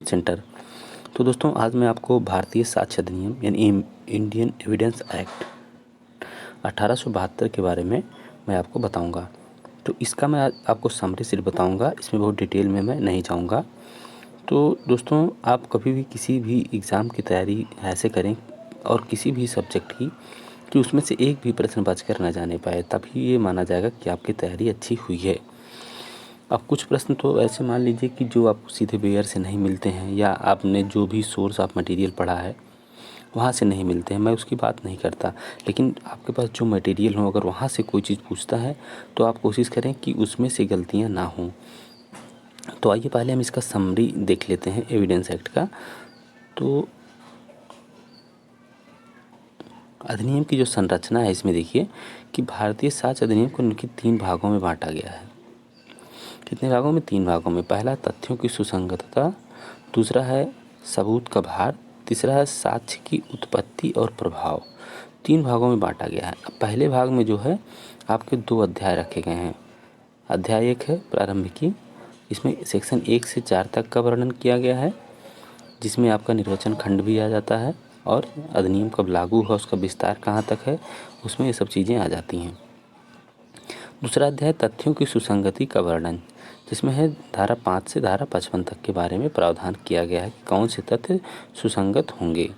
Centre. तो दोस्तों आज मैं आपको भारतीय साक्ष्य अधिनियम यानी इंडियन एविडेंस एक्ट 1872 के बारे में मैं आपको बताऊंगा। तो इसका मैं आज आपको समरी सिर्फ बताऊंगा, इसमें बहुत डिटेल में मैं नहीं जाऊंगा। तो दोस्तों आप कभी भी किसी भी एग्ज़ाम की तैयारी ऐसे करें और किसी भी सब्जेक्ट की कि उसमें से एक भी प्रश्न बचकर न जाने पाए, तभी ये माना जाएगा कि आपकी तैयारी अच्छी हुई है। अब कुछ प्रश्न तो ऐसे मान लीजिए कि जो आपको सीधे बेयर से नहीं मिलते हैं या आपने जो भी सोर्स ऑफ मटेरियल पढ़ा है वहाँ से नहीं मिलते हैं, मैं उसकी बात नहीं करता। लेकिन आपके पास जो मटेरियल हो अगर वहाँ से कोई चीज़ पूछता है तो आप कोशिश करें कि उसमें से गलतियाँ ना हों। तो आइए पहले हम इसका समरी देख लेते हैं एविडेंस एक्ट का। तो अधिनियम की जो संरचना है इसमें देखिए कि भारतीय साक्ष्य अधिनियम को निम्नलिखित 3 भागों में बांटा गया है। कितने भागों में? 3 भागों में। पहला तथ्यों की सुसंगतता, दूसरा है सबूत का भार, तीसरा है साक्ष्य की उत्पत्ति और प्रभाव। 3 भागों में बांटा गया है। अब पहले भाग में जो है आपके 2 अध्याय रखे गए हैं। अध्याय 1 है प्रारंभिकी, इसमें सेक्शन 1 से 4 तक का वर्णन किया गया है, जिसमें आपका निर्वचन खंड भी आ जाता है और अधिनियम कब लागू हुआ उसका विस्तार कहाँ तक है उसमें ये सब चीज़ें आ जाती हैं। दूसरा अध्याय तथ्यों की सुसंगति का वर्णन, जिसमें है धारा 5 से धारा 55 तक के बारे में प्रावधान किया गया है कि कौन से तथ्य सुसंगत होंगे।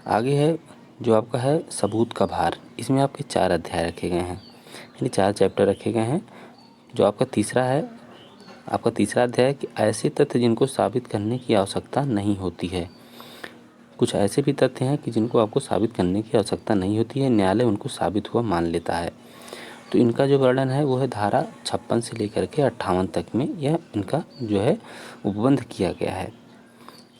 आगे है जो आपका है सबूत का भार, इसमें आपके 4 अध्याय रखे गए हैं यानी 4 चैप्टर रखे गए हैं। जो आपका तीसरा अध्याय है कि ऐसे तथ्य जिनको साबित करने की आवश्यकता नहीं होती है। कुछ ऐसे भी तथ्य हैं कि जिनको आपको साबित करने की आवश्यकता नहीं होती है, न्यायालय उनको साबित हुआ मान लेता है। तो इनका जो वर्णन है वो है धारा 56 से लेकर के 58 तक में यह इनका जो है उपबंध किया गया है।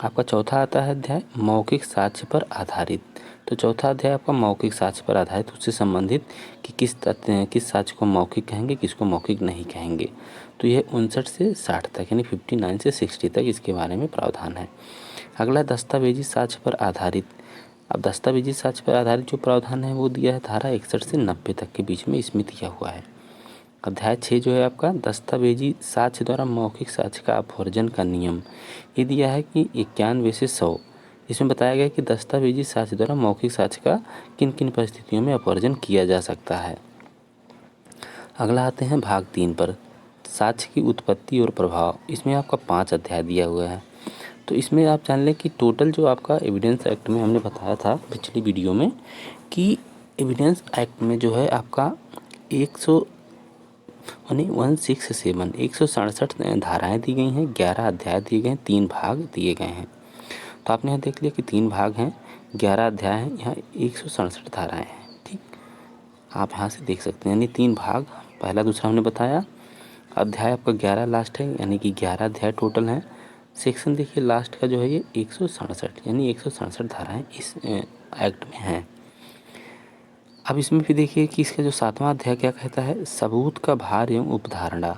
आपका चौथा आता है अध्याय मौखिक साक्ष्य पर आधारित। तो चौथा अध्याय आपका मौखिक साक्ष्य पर आधारित, उससे संबंधित कि किस साक्ष्य को मौखिक कहेंगे, किसको मौखिक नहीं कहेंगे। तो यह 59 से 60 तक यानी 59 से 60 तक इसके बारे में प्रावधान है। अगला दस्तावेजी साक्ष्य पर आधारित। अब दस्तावेजी साक्ष्य पर आधारित जो प्रावधान है वो दिया है धारा 61 से 90 तक के बीच में इसमें दिया हुआ है। अध्याय 6 जो है आपका दस्तावेजी साक्ष्य द्वारा मौखिक साक्ष्य का अपवर्जन का नियम, ये दिया है कि 91 से 100। इसमें बताया गया कि दस्तावेजी साक्ष्य द्वारा मौखिक साक्ष्य का किन किन परिस्थितियों में अपवर्जन किया जा सकता है। अगला आते हैं भाग 3 पर, साक्ष्य की उत्पत्ति और प्रभाव। इसमें आपका 5 अध्याय दिया हुआ है। तो इसमें आप जान लें कि टोटल जो आपका एविडेंस एक्ट में हमने बताया था पिछली वीडियो में कि एविडेंस एक्ट में जो है आपका 167 धाराएं दी गई हैं, 11 अध्याय दिए गए हैं, 3 भाग दिए गए हैं। तो आपने यहाँ देख लिया कि 3 भाग हैं, 11 अध्याय हैं, यहाँ 167 धाराएं हैं। ठीक, आप यहाँ से देख सकते हैं यानी 3 भाग, पहला दूसरा हमने बताया। अध्याय आपका 11 लास्ट है यानी कि 11 अध्याय टोटल हैं। सेक्शन देखिए लास्ट का जो है ये 167 यानी 167 धाराएं इस एक्ट में हैं। अब इसमें भी देखिए कि इसका जो 7वां अध्याय क्या कहता है, सबूत का भार एवं उपधारणा।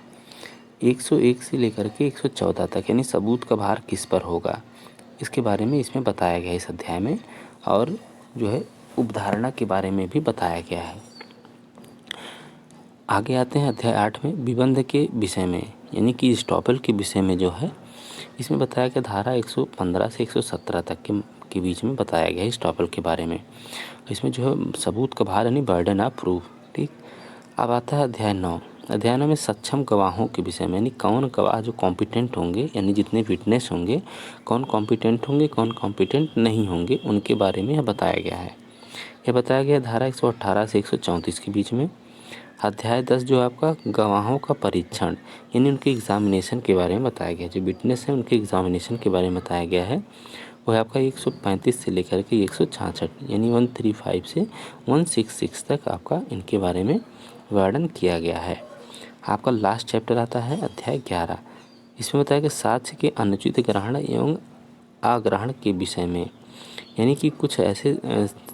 101 से लेकर के 114 तक यानी सबूत का भार किस पर होगा इसके बारे में इसमें बताया गया है इस अध्याय में, और जो है उपधारणा के बारे में भी बताया गया है। आगे आते हैं अध्याय 8 में विबंध के विषय में यानी कि स्टॉपल के विषय में जो है इसमें बताया गया धारा 115 से 117 तक के बीच में बताया गया है स्टॉपल के बारे में। इसमें जो है सबूत का भार यानी बर्डन ऑफ प्रूफ। ठीक, अब आता है अध्याय 9। अध्याय 9 में सक्षम गवाहों के विषय में यानी कौन गवाह जो कॉम्पिटेंट होंगे यानी जितने विटनेस होंगे कौन कॉम्पिटेंट होंगे कौन कॉम्पिटेंट नहीं होंगे उनके बारे में यह बताया गया है। यह बताया गया धारा 118 से 134 के बीच में। अध्याय 10 जो है आपका गवाहों का परीक्षण यानी उनके एग्जामिनेशन के बारे में बताया गया है। जो विटनेस है उनके एग्जामिनेशन के बारे में बताया गया है। वो है आपका 135 से लेकर के 166 यानी 135 से 166 तक आपका इनके बारे में वर्णन किया गया है। आपका लास्ट चैप्टर आता है अध्याय 11। इसमें बताया कि साक्ष्य के अनुचित ग्रहण एवं आग्रहण के विषय में यानी कि कुछ ऐसे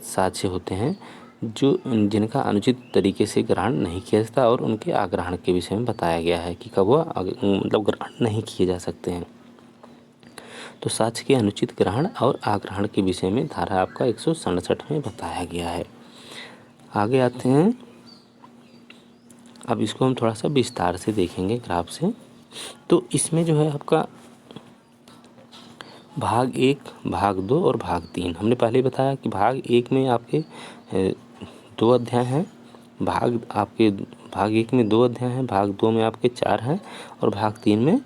साक्ष्य होते हैं जो जिनका अनुचित तरीके से ग्रहण नहीं किया जाता और उनके आग्रहण के विषय में बताया गया है कि कब वह मतलब ग्रहण नहीं किए जा सकते हैं। तो साक्ष्य के अनुचित ग्रहण और आग्रहण के विषय में धारा आपका 167 में बताया गया है। आगे आते हैं, अब इसको हम थोड़ा सा विस्तार से देखेंगे ग्राफ से। तो इसमें जो है आपका भाग 1, भाग 2 और भाग 3। हमने पहले ही बताया कि भाग 1 में आपके 2 अध्याय हैं, भाग 1 में 2 अध्याय हैं, भाग 2 में आपके 4 हैं और भाग 3 में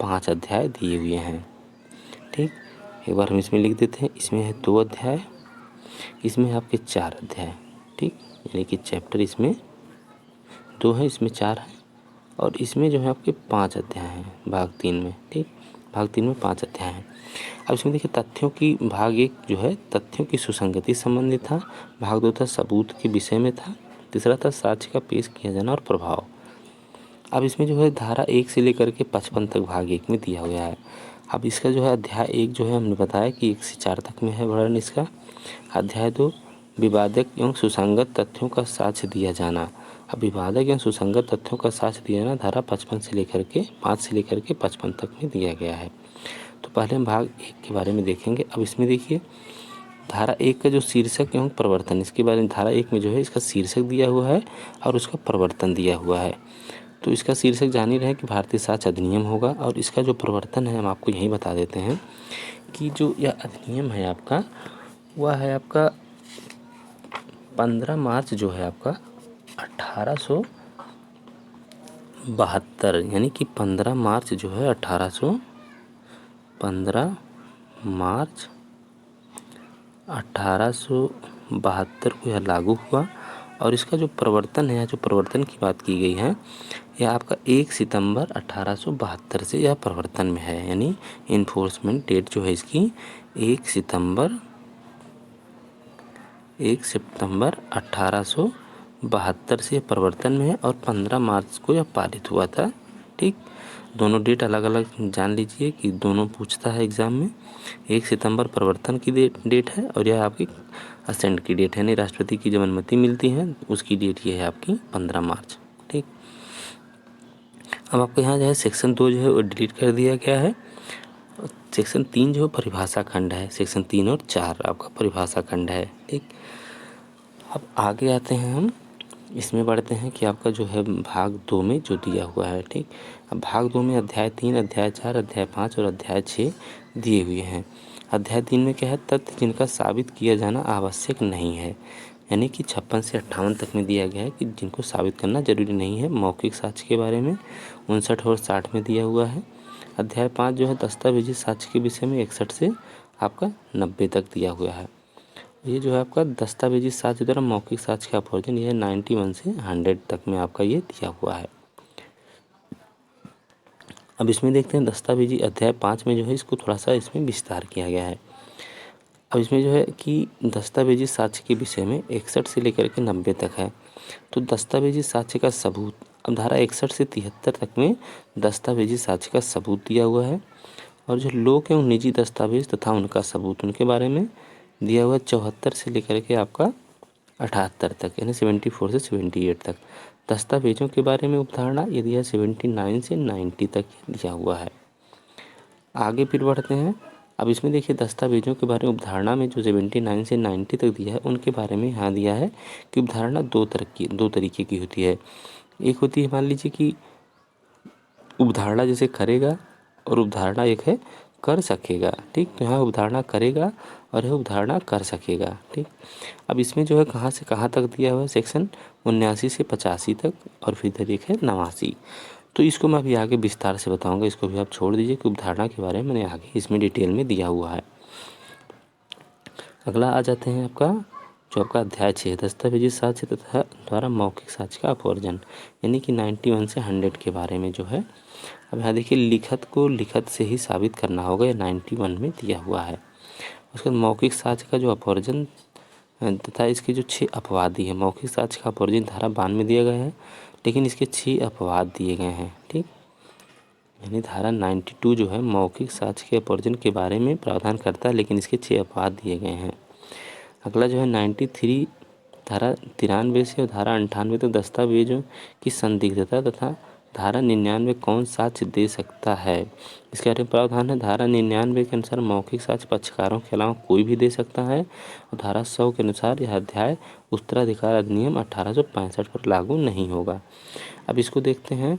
5 अध्याय दिए हुए हैं। ठीक, एक बार हम इसमें लिख देते हैं। इसमें है 2 अध्याय, इसमें आपके 4 अध्याय। ठीक, यानी कि चैप्टर इसमें 2 है, इसमें 4 है और इसमें जो है आपके 5 अध्याय हैं भाग 3 में। ठीक, भाग 3 में 5 अध्याय हैं। अब इसमें देखिए तथ्यों की, भाग 1 जो है तथ्यों की सुसंगति संबंधी था, भाग 2 था सबूत के विषय में था, तीसरा था साक्ष्य का पेश किया जाना और प्रभाव। अब इसमें जो है धारा 1 से लेकर के 55 तक भाग 1 में दिया हुआ है। अब इसका जो है अध्याय 1 जो है हमने बताया कि 1 से 4 तक में है वर्णन इसका। अध्याय 2 विवादक एवं सुसंगत तथ्यों का साक्ष्य दिया जाना। अब विवादक एवं सुसंगत तथ्यों का साक्ष्य दिया जाना धारा 55 से लेकर के 5 से लेकर के 55 तक में दिया गया है। तो पहले हम भाग 1 के बारे में देखेंगे। अब इसमें देखिए धारा 1 का जो शीर्षक एवं प्रवर्तन, इसके बारे में धारा 1 में जो है इसका शीर्षक दिया हुआ है और उसका प्रवर्तन दिया हुआ है। तो इसका शीर्षक जान ही रहे कि भारतीय साक्ष्य अधिनियम होगा और इसका जो प्रवर्तन है हम आपको यही बता देते हैं कि जो यह अधिनियम है आपका, वह है आपका 15 मार्च जो है आपका 1872, यानी कि 15 मार्च जो है 15 मार्च 1872 को यह लागू हुआ। और इसका जो प्रवर्तन है, जो प्रवर्तन की बात की गई है, यह आपका 1 सितंबर 1872 से यह प्रवर्तन में है। यानी इन्फोर्समेंट डेट जो है इसकी 1 सितंबर 1872 से प्रवर्तन में है और 15 मार्च को यह पारित हुआ था। ठीक, दोनों डेट अलग अलग जान लीजिए कि दोनों पूछता है एग्जाम में। 1 सितंबर प्रवर्तन की डेट है और यह आपकी असेंट की डेट है, यानी राष्ट्रपति की जब अनुमति मिलती है उसकी डेट ये है आपकी 15 मार्च। ठीक, अब आपको यहाँ जो है सेक्शन 2 जो है वो डिलीट कर दिया गया है। सेक्शन 3 जो परिभाषा खंड है, सेक्शन 3 और 4 आपका परिभाषा खंड है। ठीक, अब आगे आते हैं हम, इसमें बढ़ते हैं कि आपका जो है भाग 2 में जो दिया हुआ है। ठीक, अब भाग 2 में अध्याय 3, अध्याय 4, अध्याय 5 और अध्याय 6 दिए हुए हैं। अध्याय 3 में क्या है, तथ्य जिनका साबित किया जाना आवश्यक नहीं है, यानी कि 56 से 58 तक में दिया गया है कि जिनको साबित करना जरूरी नहीं है। मौखिक साक्ष्य के बारे में 59 और 60 में दिया हुआ है। अध्याय 5 जो है दस्तावेजी साक्ष्य के विषय में 61 से आपका 90 तक दिया हुआ है। ये जो है आपका दस्तावेजी साक्ष्य द्वारा मौखिक साक्ष्य का अपवर्जन, ये 91 से 100 तक में आपका ये दिया हुआ है। अब इसमें देखते हैं दस्तावेजी अध्याय 5 में जो है इसको थोड़ा सा इसमें विस्तार किया गया है। अब इसमें जो है कि दस्तावेजी साक्ष्य के विषय में 61 से लेकर के 90 तक है। तो दस्तावेजी साक्ष्य का सबूत, अब धारा 61 से 73 तक में दस्तावेजी साक्ष्य का सबूत दिया हुआ है और जो लोक एवं निजी दस्तावेज तथा उनका सबूत, उनके बारे में दिया हुआ 74 से लेकर के आपका 78 तक, यानी 74 से 78 तक। दस्तावेजों के बारे में उपधारणा ये दिया 79 से 90 तक दिया हुआ है। आगे फिर बढ़ते हैं। अब इसमें देखिए दस्तावेजों के बारे में उपधारणा में जो 79 से 90 तक दिया है उनके बारे में यहाँ दिया है कि उपधारणा दो तरीके की होती है। एक होती है, मान लीजिए कि उपधारणा जैसे करेगा और उपधारणा एक है कर सकेगा। ठीक, तो यहाँ उपधारणा करेगा और यह उपधारणा कर सकेगा। ठीक, अब इसमें जो है कहाँ से कहाँ तक दिया हुआ है, सेक्शन 79 से 85 तक और फिर इधर एक है 89। तो इसको मैं अभी आगे विस्तार से बताऊंगा, इसको भी आप छोड़ दीजिए कि उपधारणा के बारे में मैंने आगे इसमें डिटेल में दिया हुआ है। अगला आ जाते हैं आपका जो आपका अध्याय 6 दस्तावेजी साक्ष्य तथा द्वारा मौखिक साक्ष्य का अपवर्जन, यानी कि 91 से 100 के बारे में जो है। अब यहाँ देखिए लिखत को लिखत से ही साबित करना होगा, ये 91 में दिया हुआ है। उसके बाद मौखिक साक्ष्य का जो अपवर्जन तथा इसके जो 6 अपवाद दिए हैं। मौखिक साक्ष्य का अपवर्जन धारा 92 में दिया गया है, लेकिन इसके 6 अपवाद दिए गए हैं। ठीक, यानी धारा 92 जो है मौखिक साक्ष्य के अपवर्जन के बारे में प्रावधान करता है, लेकिन इसके 6 अपवाद दिए गए हैं। अगला जो है 93 धारा 93 से और धारा 98 तक दस्तावेजों की संदिग्धता तथा धारा 99 कौन साक्ष्य दे सकता है, इसके बारे में प्रावधान है। धारा 99 के अनुसार मौखिक साक्ष्य पक्षकारों के अलावा कोई भी दे सकता है और धारा 100 के अनुसार यह अध्याय उत्तराधिकार अधिनियम 1865 पर लागू नहीं होगा। अब इसको देखते हैं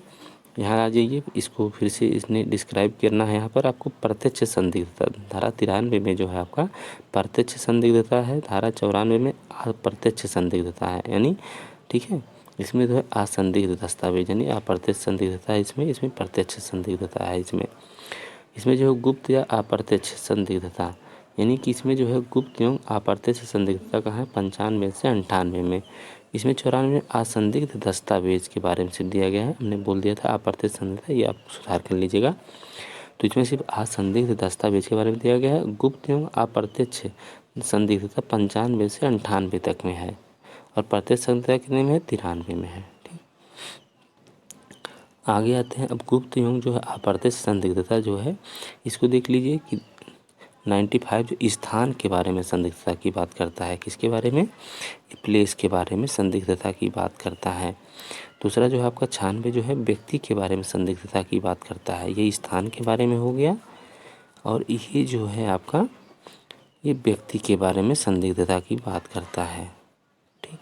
यहाँ आ जाइए, इसको फिर से इसने डिस्क्राइब करना है यहाँ पर आपको प्रत्यक्ष संदिग्धता। धारा 93 में जो है आपका प्रत्यक्ष संदिग्धता है, धारा 94 में अप्रत्यक्ष संदिग्धता है, यानी ठीक है। इसमें जो है असंदिग्ध दस्तावेज यानी अप्रत्यक्ष संदिग्धता है, इसमें प्रत्यक्ष संदिग्धता है। इसमें जो है गुप्त या अप्रत्यक्ष संदिग्धता, यानी कि इसमें जो है गुप्त एवं अप्रत्यक्ष संदिग्धता का है 95 से 98 में। इसमें 94 में असंदिग्ध दस्तावेज के बारे में सिर्फ दिया गया है, हमने बोल दिया था अप्रत्यक्ष संदिग्धता, ये आप सुधार कर लीजिएगा। तो इसमें सिर्फ असंदिग्ध दस्तावेज के बारे में दिया गया है। गुप्त एवं अप्रत्यक्ष संदिग्धता 95 से 98 तक में है, और प्रत्यक्ष संदिग्धता कितने में है, 93 में है। ठीक, आगे आते हैं। अब गुप्त एवं जो है अप्रत्यक्ष संदिग्धता जो है, इसको देख लीजिए कि 95 जो स्थान के बारे में संदिग्धता की बात करता है, किसके बारे में, प्लेस के बारे में संदिग्धता की बात करता है। दूसरा जो है आपका 96 जो है व्यक्ति के बारे में संदिग्धता की बात करता है, ये स्थान के बारे में हो गया, और ये जो है आपका ये व्यक्ति के बारे में संदिग्धता की बात करता है। ठीक,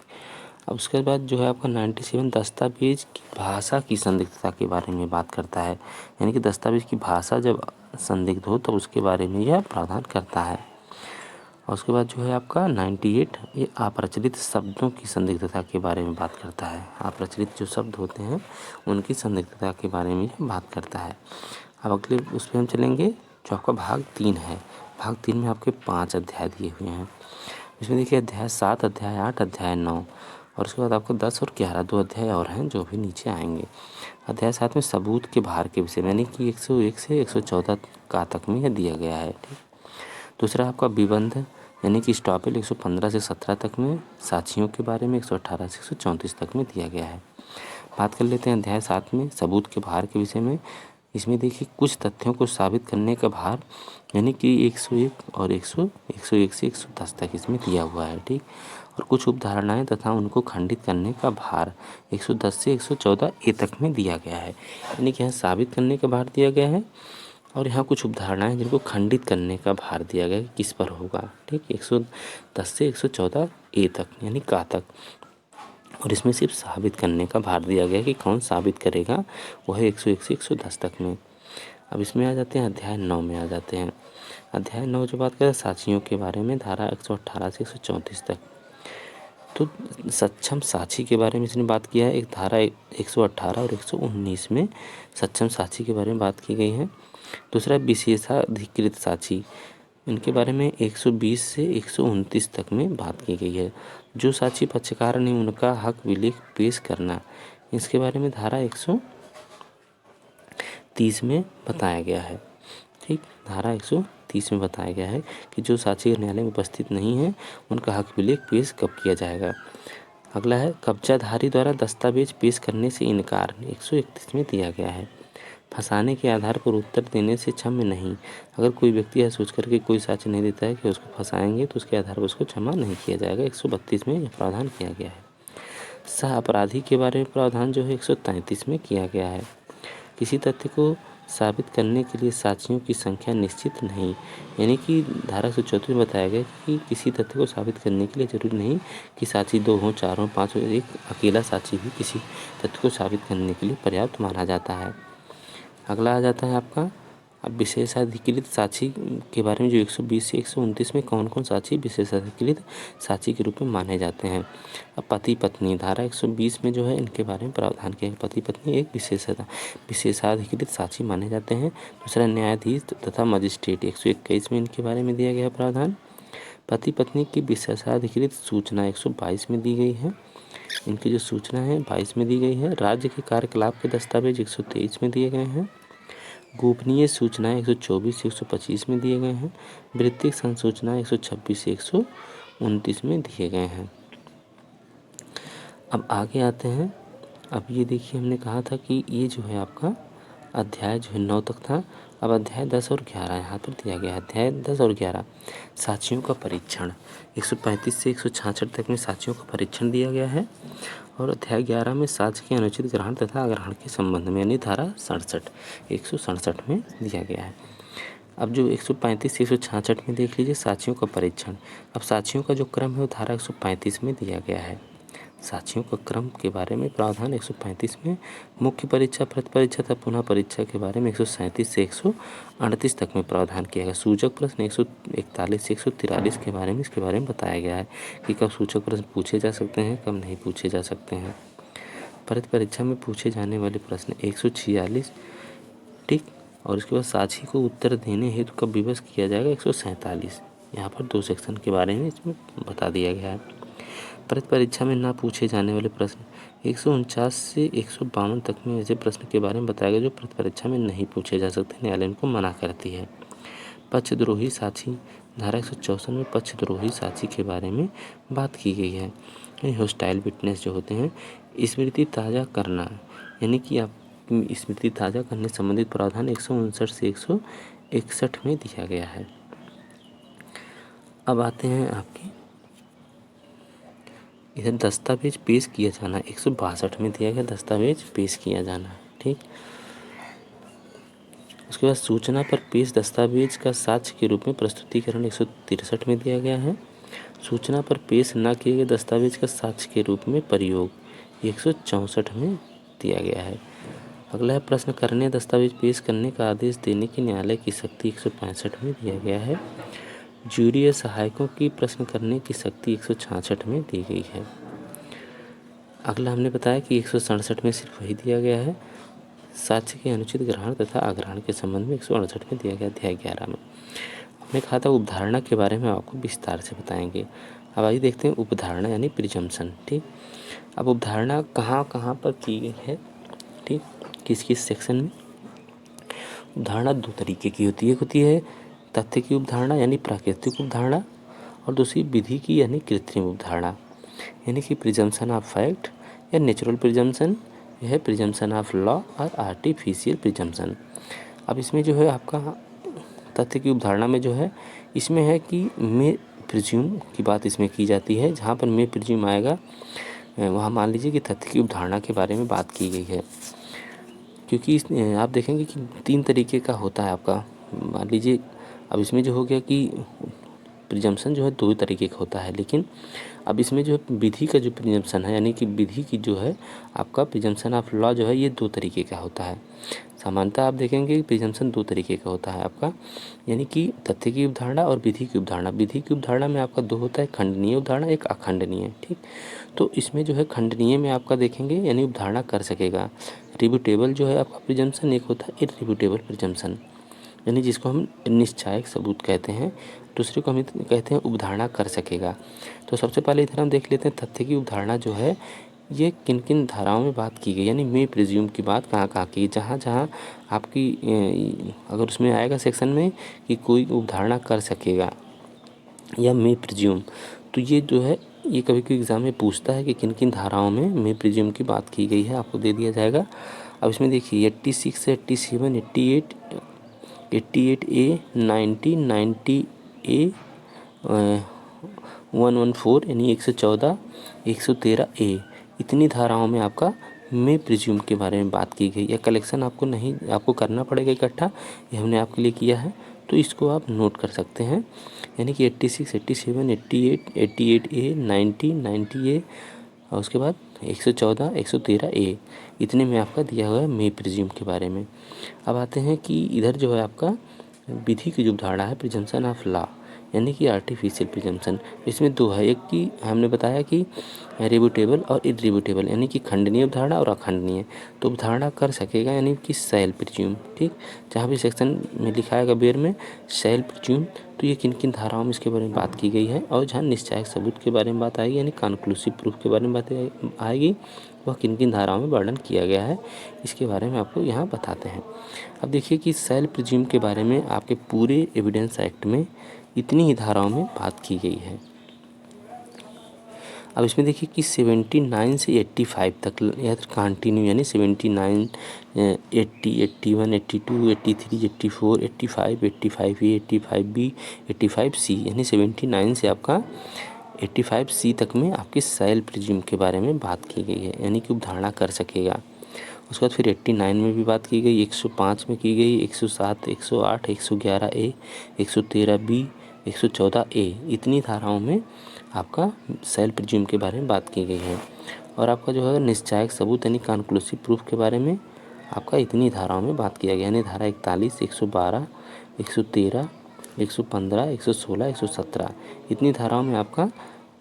अब उसके बाद जो है आपका 97 दस्तावेज की भाषा की संदिग्धता के बारे में बात करता है, यानी कि दस्तावेज की भाषा जब संदिग्ध हो तो उसके बारे में यह प्रावधान करता है। और उसके बाद जो है आपका 98 ये अप्रचलित शब्दों की संदिग्धता के बारे में बात करता है। अप्रचलित जो शब्द होते हैं उनकी संदिग्धता के बारे में बात करता है। अब अगले उस पर हम चलेंगे जो आपका भाग 3 है। भाग 3 में आपके 5 अध्याय दिए हुए हैं। इसमें देखिए अध्याय 7, अध्याय 8, अध्याय 9, और उसके बाद आपको 10 और 11 दो अध्याय और हैं जो भी नीचे आएंगे। अध्याय 7 में सबूत के भार के विषय में, यानी कि 101 से 114 का तक में यह दिया गया है। ठीक, दूसरा आपका विबंध यानी कि स्टॉपेज 115 से 17 तक में, साक्षियों के बारे में 118 से 134 तक में दिया गया है। बात कर लेते हैं अध्याय 7 में सबूत के भार के विषय में। इसमें देखिए कुछ तथ्यों को साबित करने का भार यानी कि 101 और 101 से 110 तक इसमें दिया हुआ है। ठीक, और कुछ उपधारणाएं तथा उनको खंडित करने का भार 110 से 114 ए तक में दिया गया है, यानी कि यहाँ साबित करने का भार दिया गया है, और यहाँ कुछ उपधारणाएं जिनको खंडित करने का भार दिया गया है किस पर होगा। ठीक, 110 से 114 ए तक यानी का तक, और इसमें सिर्फ साबित करने का भार दिया गया है कि कौन साबित करेगा, वो है 101 से 110 तक में। अब इसमें आ जाते हैं अध्याय 9 में आ जाते हैं। अध्याय 9 जो बात करें साक्षियों के बारे में, धारा 118 से 134 तक। तो सक्षम साक्षी के बारे में इसने बात किया है। एक धारा 118 और 119 में सक्षम साक्षी के बारे में बात की गई है। दूसरा विशेषाधिकृत साक्षी, इनके बारे में 120 से 129 तक में बात की गई है। जो साक्षी पक्षकार ने उनका हक विलेख पेश करना, इसके बारे में धारा 130 में बताया गया है। ठीक, धारा 130 में बताया गया है कि जो साक्षी न्यायालय में उपस्थित नहीं है उनका हक विलेख पेश कब किया जाएगा। अगला है कब्जाधारी द्वारा दस्तावेज पेश करने से इनकार, 131 में दिया गया है। फंसाने के आधार पर उत्तर देने से क्षम्य नहीं, अगर कोई व्यक्ति यह सोच करके कोई साक्ष्य नहीं देता है कि उसको फंसाएंगे तो उसके आधार पर उसको क्षमा नहीं किया जाएगा, 132 में यह प्रावधान किया गया है। सह अपराधी के बारे में प्रावधान जो है 133 में किया गया है। किसी तथ्य को साबित करने के लिए साक्षियों की संख्या निश्चित नहीं, यानी कि धारा 134 में बताया गया कि किसी तथ्य को साबित करने के लिए जरूरी नहीं कि साक्षी 2 हों, 4 हों, 5 हों, एक अकेला साक्षी भी किसी तथ्य को साबित करने के लिए पर्याप्त माना जाता है। अगला आ जाता है आपका अब विशेषाधिकृत साक्षी के बारे में, जो 120 से 129 में कौन कौन साक्षी विशेषाधिकृत साक्षी के रूप में माने जाते हैं। अब पति पत्नी, धारा 120 में जो है इनके बारे में प्रावधान किया है। पति पत्नी एक विशेषाधिकृत साक्षी माने जाते हैं। दूसरा न्यायाधीश तथा मजिस्ट्रेट, 121 में इनके बारे में दिया गया प्रावधान। पति पत्नी की विशेषाधिकृत सूचना 122 में दी गई है। इनकी जो सूचना है 22 में दी गई है। राज्य के कार्यकलाप के दस्तावेज 123 में दिए गए हैं। गोपनीय सूचनाएं 124 से 125 में दिए गए हैं। वृत्तिक संसूचनाएं 126 से 129 में दिए गए हैं। अब आगे आते हैं। अब ये देखिए हमने कहा था कि ये जो है आपका अध्याय जो है 9 तक था। अब अध्याय 10 और 11 यहाँ पर दिया गया है। अध्याय 10 और 11 साक्षियों का परीक्षण, 135 से 166 तक में साक्षियों का परीक्षण दिया गया है। और अध्याय 11 में साक्ष्य के अनुचित ग्रहण तथा अग्रहण के संबंध में, यानी धारा 167 में दिया गया है। अब जो 135 से 166 में देख लीजिए साक्षियों का परीक्षण। अब साक्षियों का जो क्रम है वो धारा 135 में दिया गया है। साक्षियों का क्रम के बारे में प्रावधान 135 में, मुख्य परीक्षा, प्रति परीक्षा तथा पुनः परीक्षा के बारे में 137 से 138 तक में प्रावधान किया गया। सूचक प्रश्न 141 से 143 के बारे में इसके बारे में बताया गया है कि कब सूचक प्रश्न पूछे जा सकते हैं, कब नहीं पूछे जा सकते हैं। प्रति परीक्षा में पूछे जाने वाले प्रश्न 146, ठीक, और इसके बाद साक्षी को उत्तर देने हेतु कब विवश किया जाएगा 147। यहाँ पर 2 सेक्शन के बारे में इसमें बता दिया गया है। प्रति परीक्षा में ना पूछे जाने वाले प्रश्न 149 से 152 तक में ऐसे प्रश्न के बारे में बताया गया जो प्रति परीक्षा में नहीं पूछे जा सकते, न्यायालय इनको मना करती है। पक्षद्रोही साक्षी, धारा 164 में पक्षद्रोही साक्षी के बारे में बात की गई है। हॉस्टाइल विटनेस जो होते हैं, स्मृति ताज़ा करना, यानी कि आप स्मृति ताज़ा करने संबंधित प्रावधान 159 से 161 में दिया गया है। अब आते हैं आपके इधर दस्तावेज पेश किया जाना 162 में दिया गया, दस्तावेज पेश किया जाना, ठीक। उसके बाद सूचना पर पेश दस्तावेज का साक्ष्य के रूप में प्रस्तुतिकरण 163 में दिया गया है। सूचना पर पेश न किए गए दस्तावेज का साक्ष्य के रूप में प्रयोग 164 में दिया गया है। अगला है प्रश्न करने दस्तावेज पेश करने का आदेश देने की न्यायालय की शक्ति 165 में दिया गया है। जूरी या सहायकों की प्रश्न करने की शक्ति 166 में दी गई है। अगला हमने बताया कि 167 में सिर्फ वही दिया गया है। साक्ष्य के अनुचित ग्रहण तथा अग्रहण के संबंध में 168 में दिया गया अध्याय 11 में। हमने कहा था उपधारणा के बारे में आपको विस्तार से बताएंगे। अब आइए देखते हैं उपधारणा यानी प्रिजम्पशन, ठीक। अब उपधारणा कहाँ कहाँ पर की गई है, ठीक, किस किस सेक्शन में। उपधारणा 2 तरीके की होती है। एक होती है तथ्य की उपधारणा यानी प्राकृतिक उपधारणा, और दूसरी विधि की यानी कृत्रिम उपधारणा, यानी कि प्रिजम्पशन ऑफ फैक्ट या नेचुरल प्रिजम्पशन, यह है प्रिजम्पशन ऑफ लॉ और आर्टिफिशियल प्रिजम्पशन। अब इसमें जो है आपका तथ्य की उपधारणा में जो है इसमें है कि मे प्रिज्यूम की बात इसमें की जाती है। जहाँ पर मे प्रिज्यूम आएगा वहाँ मान लीजिए कि तथ्य की उपधारणा के बारे में बात की गई है, क्योंकि आप देखेंगे कि 3 तरीके का होता है आपका। मान लीजिए अब इसमें जो हो गया कि प्रिजम्पशन जो है 2 तरीके का होता है, लेकिन अब इसमें जो है विधि का जो प्रिजम्पशन है यानी कि विधि की जो है आपका प्रिजम्पशन ऑफ लॉ जो है ये 2 तरीके का होता है। सामान्यतः आप देखेंगे कि प्रिजम्पशन 2 तरीके का होता है आपका, यानी कि तथ्य की उपधारणा और विधि की उपधारणा। विधि की उपधारणा में आपका 2 होता है, खंडनीय उपधारणा, एक अखंडनीय, ठीक। तो इसमें जो है खंडनीय में आपका देखेंगे यानी उपधारणा कर सकेगा। रिब्यूटेबल जो है आपका प्रिजम्पशन, एक होता है इररिब्यूटेबल प्रिजम्पशन, यानी जिसको हम निश्चायक सबूत कहते हैं, दूसरे को हम कहते हैं उपधारणा कर सकेगा। तो सबसे पहले इधर हम देख लेते हैं तथ्य की उपधारणा जो है ये किन किन धाराओं में बात की गई, यानी मे प्रिज्यूम की बात कहाँ कहाँ की। जहाँ जहाँ आपकी अगर उसमें आएगा सेक्शन में कि कोई उपधारणा कर सकेगा या मे प्रिज्यूम, तो ये जो है ये कभी कभी एग्जाम में पूछता है कि किन किन धाराओं में मे प्रिज्यूम की बात की गई है, आपको दे दिया जाएगा। अब इसमें देखिए 86, 87, 88, 88A, 90, 90A, 114 यानी 114, 113A, इतनी धाराओं में आपका मे प्रिज्यूम के बारे में बात की गई। या कलेक्शन आपको नहीं आपको करना पड़ेगा इकट्ठा, ये हमने आपके लिए किया है, तो इसको आप नोट कर सकते हैं। यानी कि 86, 87, 88, 88A, 90, 90A और उसके बाद 114, 113A, इतने में आपका दिया हुआ है मे प्रिज्यूम के बारे में। अब आते हैं कि इधर जो है आपका विधि की जो धारणा है प्रिजम्पशन ऑफ लॉ यानी कि आर्टिफिशियल प्रिजम्पशन, इसमें 2 है। एक की हमने बताया कि रिब्यूटेबल और इररिब्यूटेबल, यानी कि खंडनीय उपधारणा और अखंडनीय। तो उपधारणा कर सकेगा यानी कि शैल प्रिज्यूम, ठीक। जहाँ भी सेक्शन में लिखा है बेर में शैल प्रिज्यूम, तो ये किन किन धाराओं में इसके बारे में बात की गई है। और जहाँ निश्चायक सबूत के बारे में बात आएगी यानी कॉन्क्लूसिव प्रूफ के बारे में बात आएगी, वह किन किन धाराओं में वर्णन किया गया है इसके बारे में आपको यहाँ बताते हैं। अब देखिए कि शैल प्रिज्यूम के बारे में आपके पूरे एविडेंस एक्ट में इतनी ही धाराओं में बात की गई है। अब इसमें देखिए कि 79 से 85 तक या कंटिन्यू, यानी 79, 80, 81, 82, 83, 84, 85, 85A, 85B, 85C, यानी 79 से आपका 85C तक में आपकी शैल प्रिज्यूम के बारे में बात की गई है, यानी कि उपधारणा कर सकेगा। उसके बाद फिर 89 में भी बात की गई, 105 में की गई, 107, 108, 111A, 113B, 114A, इतनी धाराओं में आपका सेल्फ प्रिज्यूम के बारे में बात की गई है। और आपका जो है निश्चायक सबूत यानी कॉन्क्लूसिव प्रूफ के बारे में आपका इतनी धाराओं में बात किया गया, यानी धारा 41, 112, 113, 115, 116, 117 इतनी धाराओं में आपका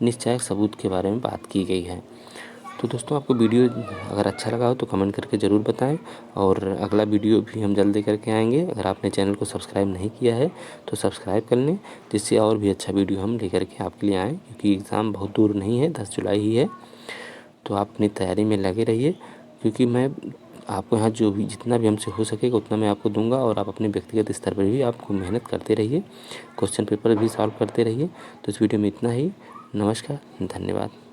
निश्चायक सबूत के बारे में बात की गई है। तो दोस्तों आपको वीडियो अगर अच्छा लगा हो तो कमेंट करके ज़रूर बताएं, और अगला वीडियो भी हम जल्दी करके आएंगे। अगर आपने चैनल को सब्सक्राइब नहीं किया है तो सब्सक्राइब कर लें, जिससे और भी अच्छा वीडियो हम लेकर के आपके लिए आएँ, क्योंकि एग्ज़ाम बहुत दूर नहीं है, 10 जुलाई ही है। तो आप अपनी तैयारी में लगे रहिए, क्योंकि मैं आपको यहाँ जो भी जितना भी हमसे हो सकेगा उतना मैं आपको दूंगा, और आप अपने व्यक्तिगत स्तर पर भी आपको मेहनत करते रहिए, क्वेश्चन पेपर भी सॉल्व करते रहिए। तो इस वीडियो में इतना ही। नमस्कार, धन्यवाद।